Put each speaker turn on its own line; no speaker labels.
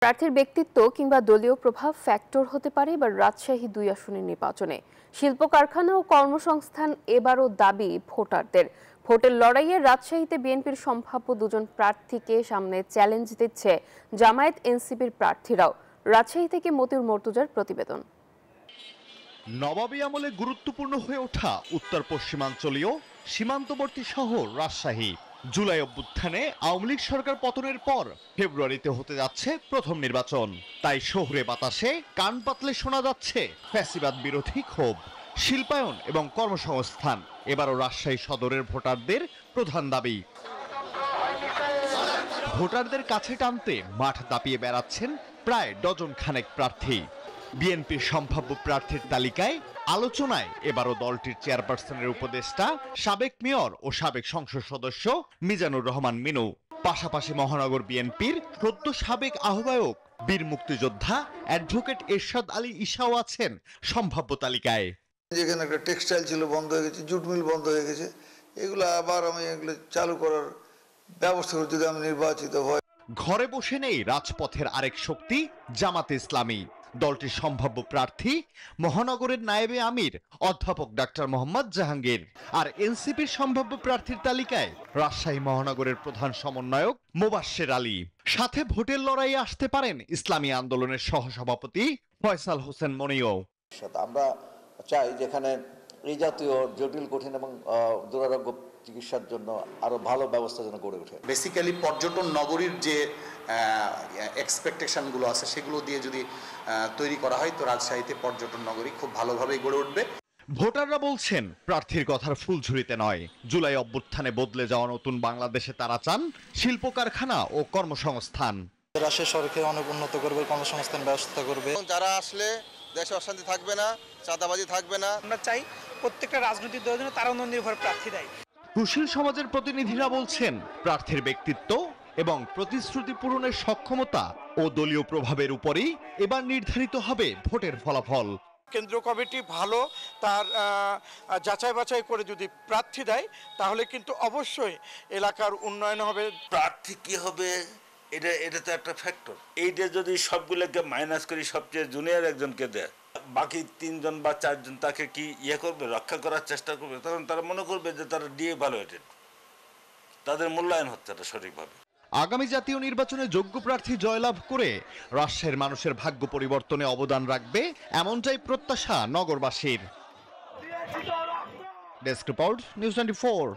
প্রার্থীর ব্যক্তিত্ব কিংবা দলীয় প্রভাব ফ্যাক্টর হতে পারে এবার রাজশাহী 2 আসনের নির্বাচনে। শিল্প কারখানা ও কর্মসংস্থান এবারও দাবি ভোটারদের। ভোটের লড়াইয়ে রাজশাহীতে বিএনপির সম্ভাব্য দুজন প্রার্থীকে সামনে চ্যালেঞ্জ দিচ্ছে জামায়াত এনসিপির প্রার্থীরাও। রাজশাহী থেকে মতিউর মর্তুজার প্রতিবেদন।
নবাবী আমলে গুরুত্বপূর্ণ হয়ে ওঠা উত্তর পশ্চিমাঞ্চলীয় সীমান্তবর্তী শহর রাজশাহী। জুলাই অভ্যুত্থানে আওয়ামী লীগ সরকার পতনের পর ফেব্রুয়ারিতে হতে যাচ্ছে প্রথম নির্বাচন। তাই শহুরে বাতাসে কান পাতলে শোনা যাচ্ছে ফ্যাসিবাদ বিরোধী ক্ষোভ। শিল্পায়ন এবং কর্মসংস্থান এবারও রাজশাহী সদরের ভোটারদের প্রধান দাবি। ভোটারদের কাছে টানতে মাঠ দাপিয়ে বেড়াচ্ছেন প্রায় ডজন খানেক প্রার্থী। বিএনপির সম্ভাব্য প্রার্থীর তালিকায় আলোচনায় এবারও দলটির চেয়ারপারসনের উপদেষ্টা সাবেক মেয়র ও সাবেক সংসদ সদস্য মিজানুর রহমান মিনু, পাশাপাশি মহানগর বিএনপির সদ্য সাবেক আহ্বায়ক বীর মুক্তিযোদ্ধা অ্যাডভোকেট এরশাদ আলী ঈশাও আছেন সম্ভাব্য তালিকায়।
যেখানে একটা টেক্সটাইল ছিল বন্ধ হয়ে গেছে, জুট মিল বন্ধ হয়ে গেছে, এগুলো আবার আমি এগুলো চালু করার ব্যবস্থা করে যদি আমি নির্বাচিত হই।
ঘরে বসে নেই রাজপথের আরেক শক্তি জামাতে ইসলামী। দলটির সম্ভাব্য প্রার্থী মহানগরের নায়েবে আমির অধ্যাপক ডাক্তার মোহাম্মদ জাহাঙ্গীর। আর এনসিপির সম্ভাব্য প্রার্থীর তালিকায় রাজশাহী মহানগরের প্রধান সমন্বয়ক মোবাশ্বের আলী। সাথে ভোটের লড়াইয়ে আসতে পারেন ইসলামী আন্দোলনের সহসভাপতি ফয়সাল হোসেন মনিও।
আমরা চাই যেখানে এই জাতীয় জটিল, কঠিন এবং দুরারোগ্য চিকিৎসার জন্য আরো ভালো ব্যবস্থা যেন গড়ে ওঠে।
বেসিক্যালি পর্যটন নগরীর যে এক্সপেকটেশনগুলো আছে সেগুলো দিয়ে যদি তৈরি করা হয় তো রাজশাহীতে পর্যটন নগরী খুব ভালোভাবেই গড়ে উঠবে।
ভোটাররা বলছেন প্রার্থীর কথার ফুলঝুরিতে নয়, জুলাই অভ্যুত্থানে বদলে যাওয়া নতুন বাংলাদেশে তারা চান শিল্প কারখানা ও কর্মসংস্থান।
রাজশাহী শহরকে অনেক উন্নত করবে, কর্মসংস্থান ব্যবস্থা করবে।
যারা আসলে দেশে অশান্তি থাকবে না, চাঁদাবাজি থাকবে না।
আমরা চাই প্রত্যেকটা রাজনৈতিক দলের জন্য তারা নির্ভর প্রার্থী দেয়।
সুশীল সমাজের প্রতিনিধিরা বলছেন প্রার্থীর ব্যক্তিত্ব এবং প্রতিশ্রুতি পূরণের সক্ষমতা ও দলীয় প্রভাবের উপরেই এবার নির্ধারিত হবে ভোটের ফলাফল।
কেন্দ্রীয় কমিটি ভালো তার যাচাই বাছাই করে যদি প্রার্থী দেয় তাহলে কিন্তু অবশ্যই এলাকার উন্নয়ন হবে।
প্রার্থী কি হবে এটা তো একটা ফ্যাক্টর। এইটা যদি সবগুলোকে মাইনাস করি, সবচেয়ে জুনিয়র একজনকে দেয়, বাকি 3 জন বা 4 জন তাকে কি করবে, রক্ষা করার চেষ্টা করবে, তখন তারা মনে করবে যে তারা ডিএভালুয়েটেড, তাদের মূল্যায়ন হচ্ছে না সঠিকভাবে।
আগামী জাতীয় নির্বাচনে যোগ্য প্রার্থী জয়লাভ করে রাজশাহীর মানুষের ভাগ্য পরিবর্তনে অবদান রাখবে, এমনটাই প্রত্যাশা নগরবাসীর। Desk report, news 24।